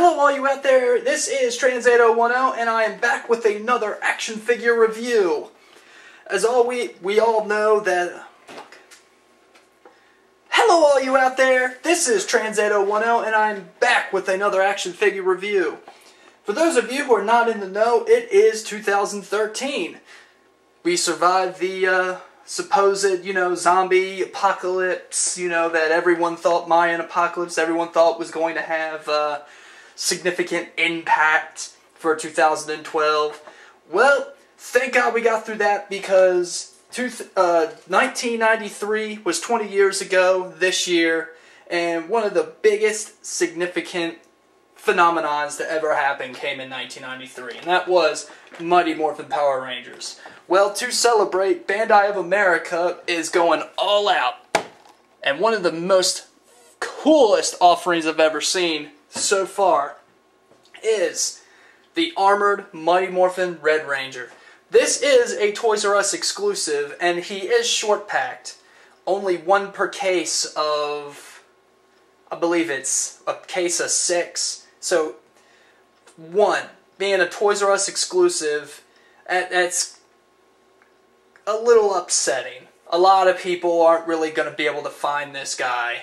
Hello all you out there, this is Trans8010 and I am back with another action figure review. As we all know that... Hello all you out there, this is Trans8010 and I'm back with another action figure review. For those of you who are not in the know, it is 2013. We survived the supposed, zombie apocalypse, that everyone thought Mayan apocalypse, everyone thought was going to have significant impact for 2012. Well, thank God we got through that because 1993 was 20 years ago this year, and one of the biggest significant phenomenons that ever happened came in 1993, and that was Mighty Morphin Power Rangers. Well, to celebrate, Bandai of America is going all out, and one of the most coolest offerings I've ever seen so far is the armored Mighty Morphin Red Ranger. This is a Toys R Us exclusive, and he is short-packed. Only one per case of, I believe it's a case of 6. So, one, being a Toys R Us exclusive, that's a little upsetting. A lot of people aren't really going to be able to find this guy,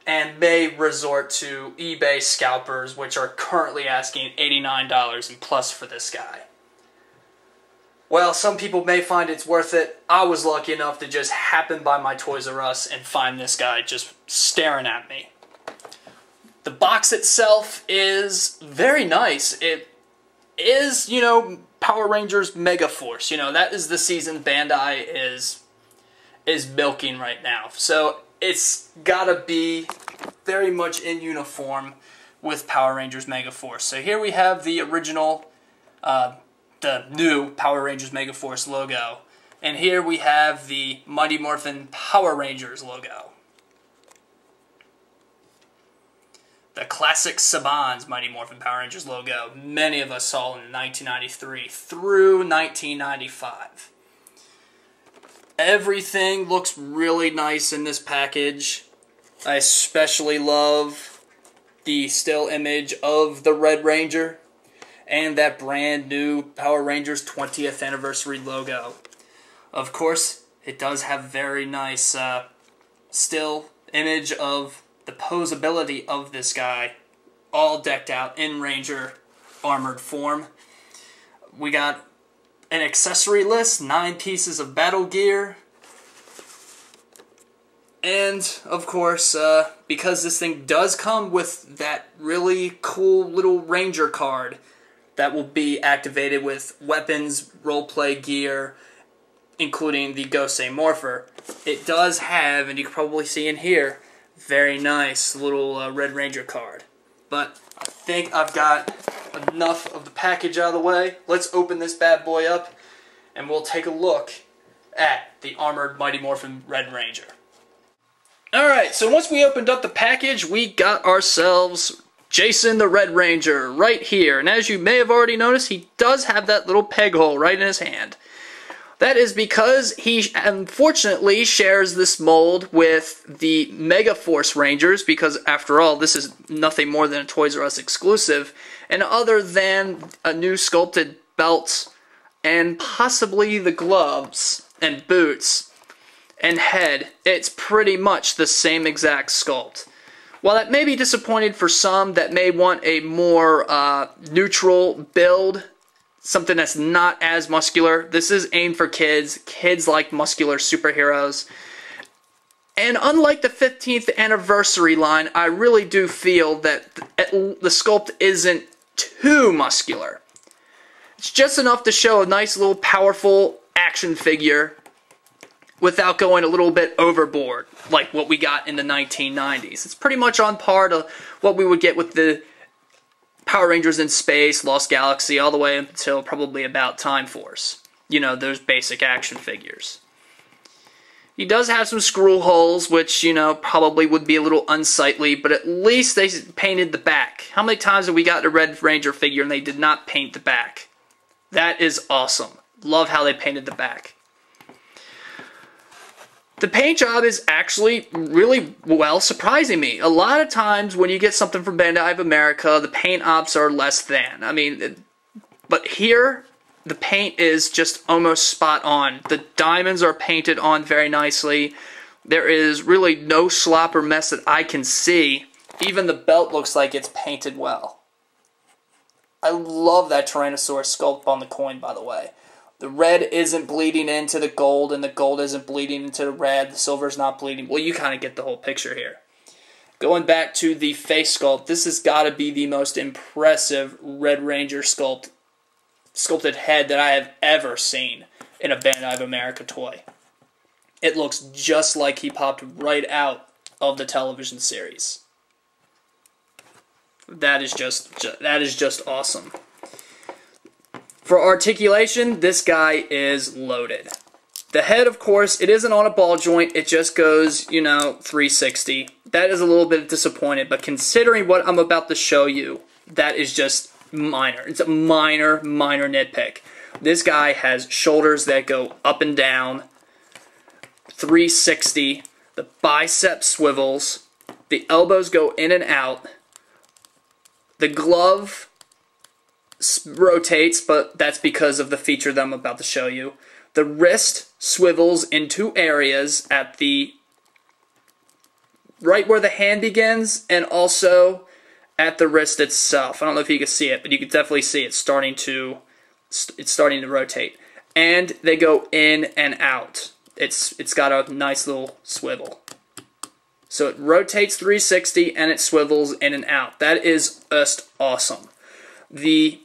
and may resort to eBay scalpers, which are currently asking $89 and plus for this guy. Well, some people may find it's worth it. I was lucky enough to just happen by my Toys R Us and find this guy just staring at me. The box itself is very nice. It is, Power Rangers Mega Force. That is the season Bandai is milking right now. So it's gotta be very much in uniform with Power Rangers Mega Force. So here we have the original, the new Power Rangers Mega Force logo. And here we have the Mighty Morphin Power Rangers logo. The classic Saban's Mighty Morphin Power Rangers logo many of us saw in 1993 through 1995. Everything looks really nice in this package. I especially love the still image of the Red Ranger and that brand new Power Rangers 20th anniversary logo. Of course, it does have very nice still image of the posability of this guy, all decked out in Ranger armored form. We got an accessory list, 9 pieces of battle gear, and of course, because this thing does come with that really cool little Ranger card that will be activated with weapons, roleplay gear, including the Gosei Morpher, it does have, and you can probably see in here, very nice little Red Ranger card. But I think I've got enough of the package out of the way. Let's open this bad boy up and we'll take a look at the armored Mighty Morphin Red Ranger. Alright, so once we opened up the package, we got ourselves Jason the Red Ranger right here. And as you may have already noticed, he does have that little peg hole right in his hand. That is because he unfortunately shares this mold with the Mega Force Rangers, because after all, this is nothing more than a Toys R Us exclusive, and other than a new sculpted belt and possibly the gloves and boots and head, it's pretty much the same exact sculpt. While that may be disappointing for some that may want a more neutral build, something that's not as muscular, this is aimed for kids. Kids like muscular superheroes. And unlike the 15th anniversary line, I really do feel that the sculpt isn't too muscular. It's just enough to show a nice little powerful action figure without going a little bit overboard, like what we got in the 1990s. It's pretty much on par to what we would get with the Power Rangers in Space, Lost Galaxy, all the way until probably about Time Force. Those basic action figures. He does have some screw holes, which, probably would be a little unsightly, but at least they painted the back. How many times have we got a Red Ranger figure and they did not paint the back? That is awesome. Love how they painted the back. The paint job is actually really well surprising me. A lot of times when you get something from Bandai of America, the paint ops are less than. I mean, but here, the paint is just almost spot on. The diamonds are painted on very nicely. There is really no slop or mess that I can see. Even the belt looks like it's painted well. I love that Tyrannosaurus sculpt on the coin, by the way. The red isn't bleeding into the gold, and the gold isn't bleeding into the red. The silver's not bleeding. Well, you kind of get the whole picture here. Going back to the face sculpt, this has got to be the most impressive Red Ranger sculpted head that I have ever seen in a Bandai of America toy. It looks just like he popped right out of the television series. That is just awesome. For articulation, this guy is loaded. The head, of course, it isn't on a ball joint. It just goes, you know, 360. That is a little bit disappointed, but considering what I'm about to show you, that is just minor. It's a minor nitpick. This guy has shoulders that go up and down, 360. The bicep swivels. The elbows go in and out. The glove rotates, but that's because of the feature that I'm about to show you. The wrist swivels in two areas at the right where the hand begins and also at the wrist itself. I don't know if you can see it, but you can definitely see it starting to rotate. And they go in and out. It's got a nice little swivel. So it rotates 360 and it swivels in and out. That is just awesome. The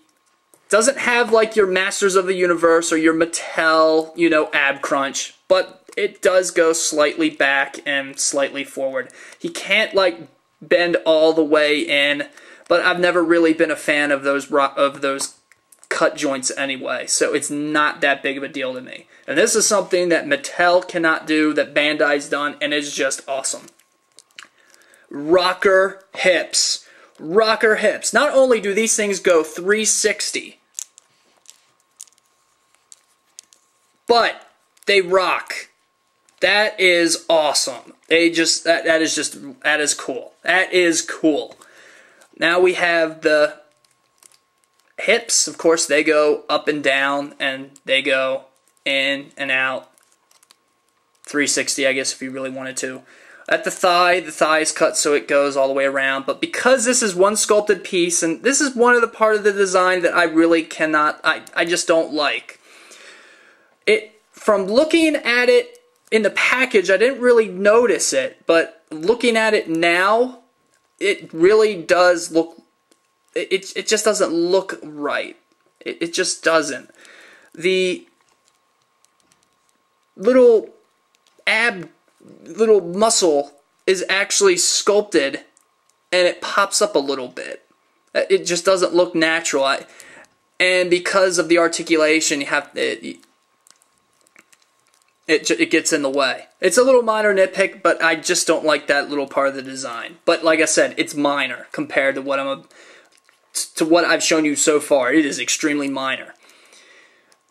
doesn't have like your Masters of the Universe or your Mattel, you know, ab crunch, but it does go slightly back and slightly forward. He can't like bend all the way in, but I've never really been a fan of those cut joints anyway, so it's not that big of a deal to me. And this is something that Mattel cannot do, that Bandai's done, and it's just awesome. Rocker hips. Rocker hips. Not only do these things go 360, but they rock. That is awesome. That is cool. That is cool. Now we have the hips. Of course, they go up and down, and they go in and out. 360, I guess, if you really wanted to. At the thigh is cut so it goes all the way around. But because this is one sculpted piece, and this is one of the part of the design that I really cannot, I just don't like. From looking at it in the package, I didn't really notice it, but looking at it now, it really does look, it just doesn't look right. It just doesn't. The little muscle is actually sculpted and it pops up a little bit. It just doesn't look natural. And because of the articulation, you have it gets in the way. It's a little minor nitpick, but I just don't like that little part of the design. But like I said, it's minor compared to what I've shown you so far. It is extremely minor.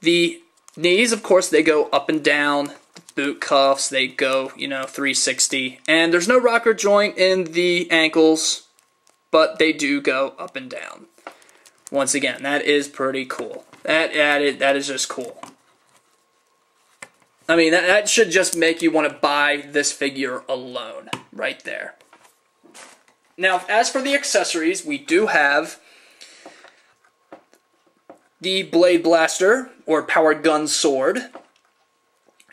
The knees, of course, they go up and down. The boot cuffs, they go, you know, 360. And there's no rocker joint in the ankles, but they do go up and down. Once again, that is pretty cool. That is just cool. I mean, that should just make you want to buy this figure alone, right there. Now, as for the accessories, we do have the Blade Blaster, or Powered Gun Sword,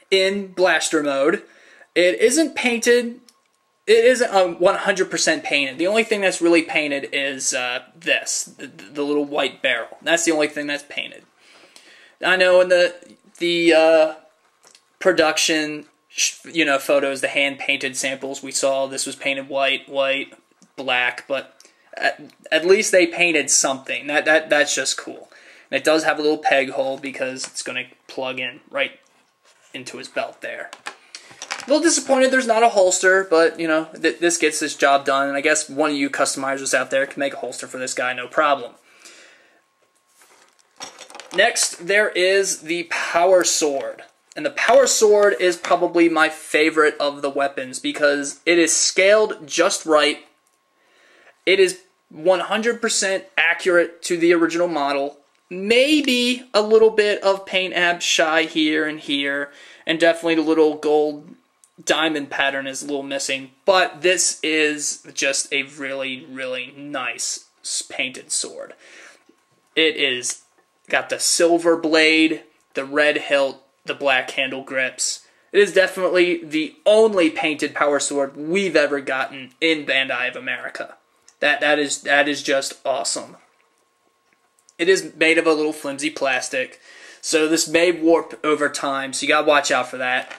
in blaster mode. It isn't painted. It isn't 100% painted. The only thing that's really painted is the little white barrel. That's the only thing that's painted. I know in the production, you know, photos, the hand-painted samples we saw, this was painted white, black, but at least they painted something. That's just cool. And it does have a little peg hole because it's going to plug in right into his belt there. A little disappointed there's not a holster, but, you know, this gets this job done, and I guess one of you customizers out there can make a holster for this guy, no problem. Next, there is the Power Sword. And the Power Sword is probably my favorite of the weapons because it is scaled just right. It is 100% accurate to the original model. Maybe a little bit of paint app shy here, and definitely the little gold diamond pattern is a little missing. But this is just a really, really nice painted sword. It is got the silver blade, the red hilt, the black handle grips. It is definitely the only painted power sword we've ever gotten in Bandai of America. That is just awesome. It is made of a little flimsy plastic, so this may warp over time, so you gotta watch out for that.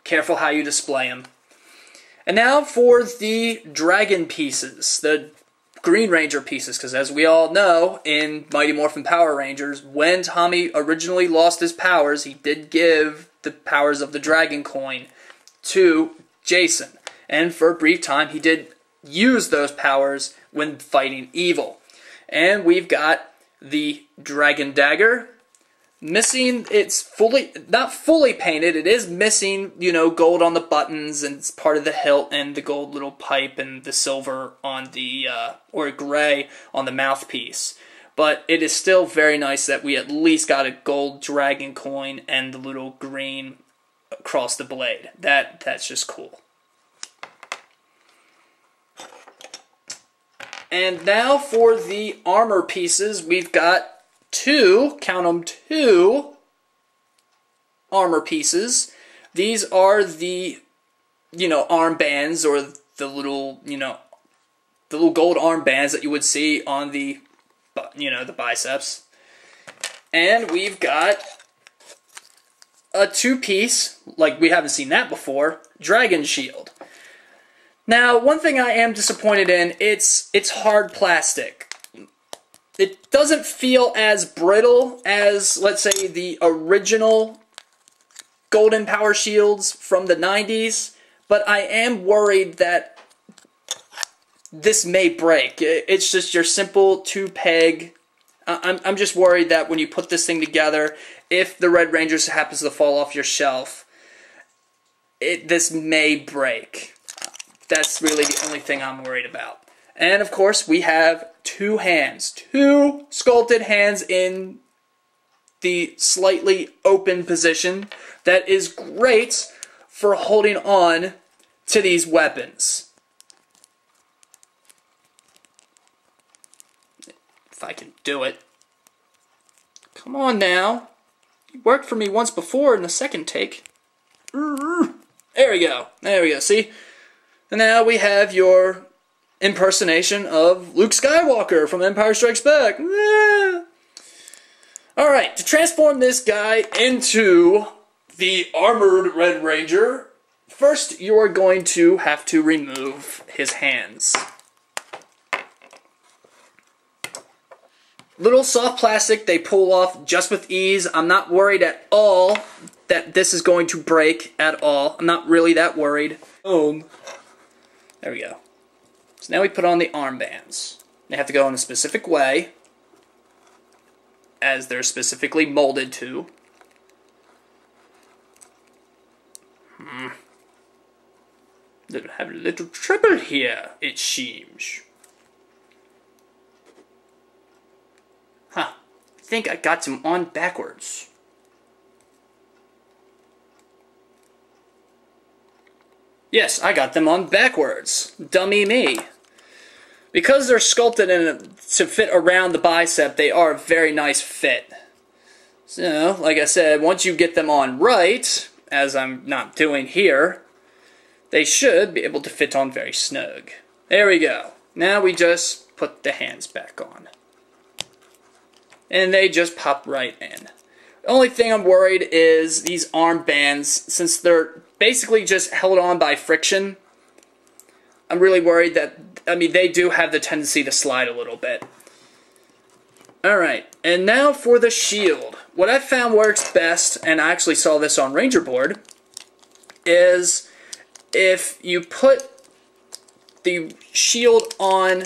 Careful how you display them. And now for the dragon pieces, the Green Ranger pieces, because as we all know, in Mighty Morphin Power Rangers, when Tommy originally lost his powers, he did give the powers of the Dragon Coin to Jason. And for a brief time, he did use those powers when fighting evil. And we've got the Dragon Dagger. Missing, it's not fully painted, it is missing, gold on the buttons, and it's part of the hilt, and the gold little pipe, and the silver on the, or gray on the mouthpiece. But it is still very nice that we at least got a gold dragon coin and the little green across the blade. That's just cool. And now for the armor pieces, we've got count them, two armor pieces. These are the, armbands, or the little, the little gold armbands that you would see on the, the biceps. And we've got a two-piece, like we haven't seen that before, dragon shield. Now, one thing I am disappointed in, it's hard plastic. It doesn't feel as brittle as, let's say, the original Golden Power Shields from the 90s, but I am worried that this may break. It's just your simple two-peg. I'm just worried that when you put this thing together, if the Red Rangers happens to fall off your shelf, this may break. That's really the only thing I'm worried about. And, of course, we have two hands. Two sculpted hands in the slightly open position. That is great for holding on to these weapons. If I can do it. Come on now. You worked for me once before in the second take. There we go. There we go. See? And now we have your impersonation of Luke Skywalker from Empire Strikes Back. Alright, to transform this guy into the armored Red Ranger, first you are going to have to remove his hands. Little soft plastic, they pull off just with ease. I'm not worried at all that this is going to break at all. I'm not really that worried. There we go. So now we put on the armbands. They have to go in a specific way, as they're specifically molded to. They have a little trouble here, it seems. I think I got them on backwards. Yes, I got them on backwards. Dummy me. Because they're sculpted to fit around the bicep, they are a very nice fit. So, like I said, once you get them on right, as I'm not doing here, they should be able to fit on very snug. There we go. Now we just put the hands back on. And they just pop right in. The only thing I'm worried is these armbands, since they're basically just held on by friction, I'm really worried that, they do have the tendency to slide a little bit. Alright, and now for the shield. What I found works best, and I actually saw this on Ranger Board, is if you put the shield on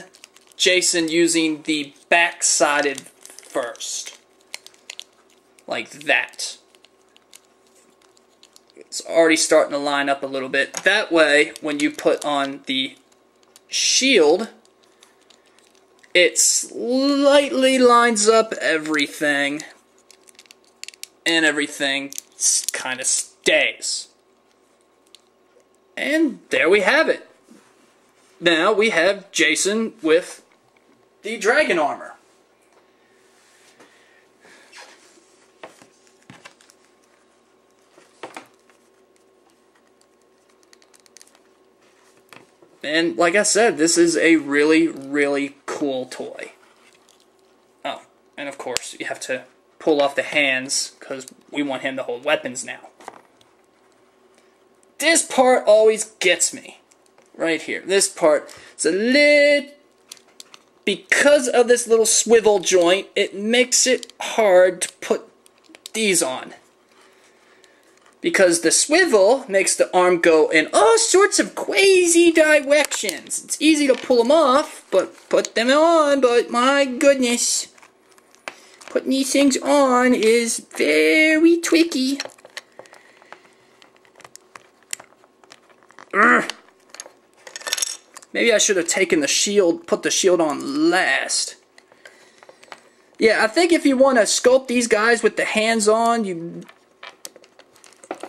Jason using the back-sided first. Like that. It's already starting to line up a little bit. That way, when you put on the shield, it slightly lines up everything, and everything kind of stays. And there we have it. Now we have Jason with the dragon armor. And like I said, this is a really, really cool toy. Oh, and of course you have to pull off the hands because we want him to hold weapons now. This part always gets me. Right here. This part is a little... Because of this little swivel joint, it makes it hard to put these on. Because the swivel makes the arm go in all sorts of crazy directions. It's easy to pull them off, but put them on, but my goodness. Putting these things on is very tricky. Urgh. Maybe I should have taken the shield, put the shield on last. Yeah, I think if you want to sculpt these guys with the hands on,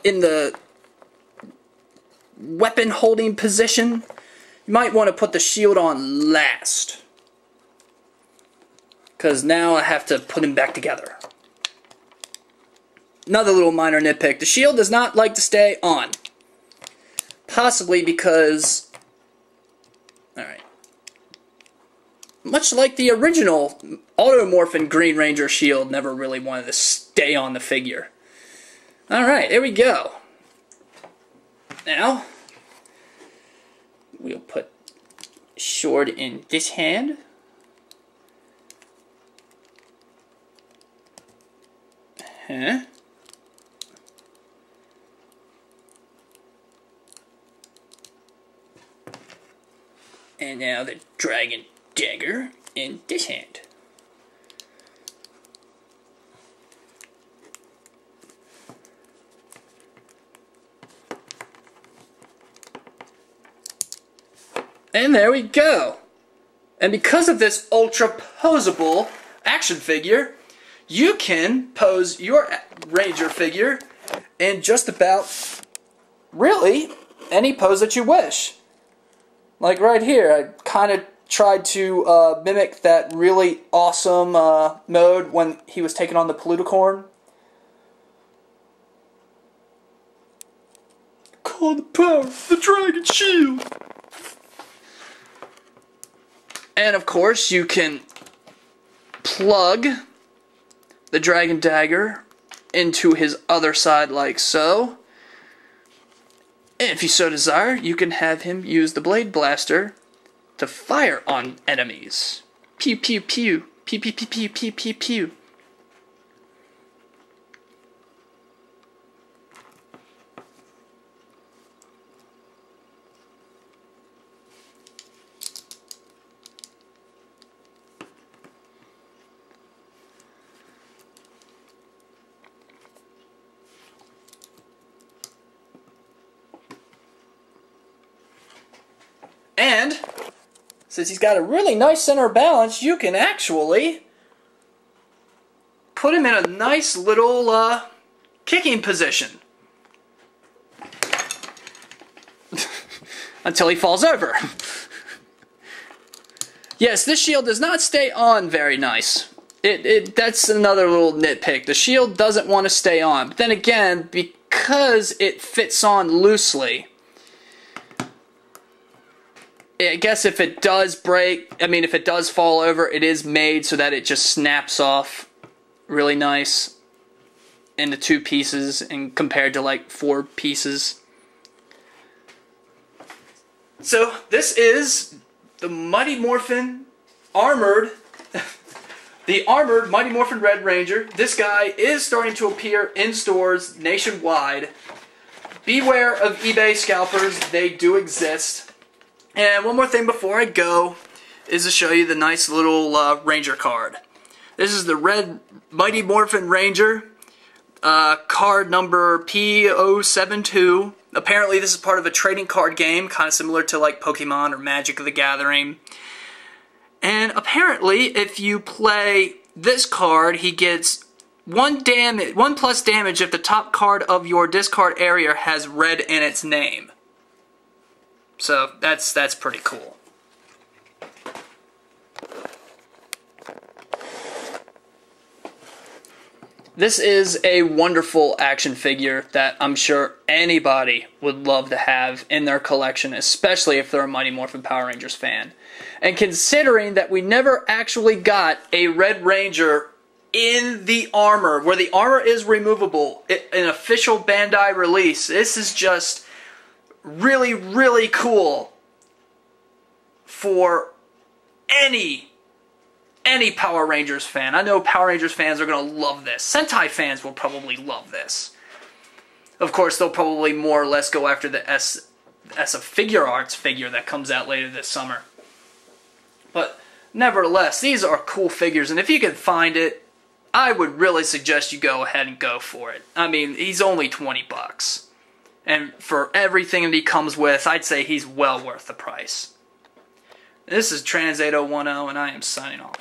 in the weapon holding position, you might want to put the shield on last. Because now I have to put him back together. Another little minor nitpick. The shield does not like to stay on. Possibly because... Alright. Much like the original Morphin Green Ranger shield never really wanted to stay on the figure. Alright, there we go. Now, we'll put sword in this hand. Huh? And now the dragon dagger in this hand. And there we go. And because of this ultra posable action figure, you can pose your Ranger figure in just about, really, any pose that you wish. Like right here, I kind of tried to mimic that really awesome mode when he was taking on the Pluticorn. Call the power of the dragon shield! And of course, you can plug the dragon dagger into his other side like so. And if you so desire, you can have him use the blade blaster to fire on enemies. Pew pew pew. Pew pew pew pew pew pew pew. And, since he's got a really nice center of balance, you can actually put him in a nice little kicking position. Until he falls over. Yes, this shield does not stay on very nice. That's another little nitpick. The shield doesn't want to stay on. But then again, because it fits on loosely, I guess if it does break, if it does fall over, it is made so that it just snaps off really nice into 2 pieces and compared to like 4 pieces. So this is the Mighty Morphin armored, the armored Mighty Morphin Red Ranger. This guy is starting to appear in stores nationwide. Beware of eBay scalpers, they do exist. And one more thing before I go is to show you the nice little Ranger card. This is the red Mighty Morphin Ranger. card number P072. Apparently this is part of a trading card game, kind of similar to like Pokemon or Magic the Gathering. And apparently if you play this card, he gets 1 plus damage if the top card of your discard area has red in its name. So that's pretty cool. This is a wonderful action figure that I'm sure anybody would love to have in their collection, especially if they're a Mighty Morphin Power Rangers fan. And considering that we never actually got a Red Ranger in the armor, where the armor is removable, an official Bandai release, this is just really, really cool for any Power Rangers fan. I know Power Rangers fans are going to love this. Sentai fans will probably love this. Of course, they'll probably more or less go after the S of Figure Arts figure that comes out later this summer. But nevertheless, these are cool figures, and if you can find it, I would really suggest you go ahead and go for it. I mean, he's only 20 bucks. And for everything that he comes with, I'd say he's well worth the price. This is Trans8010, and I am signing off.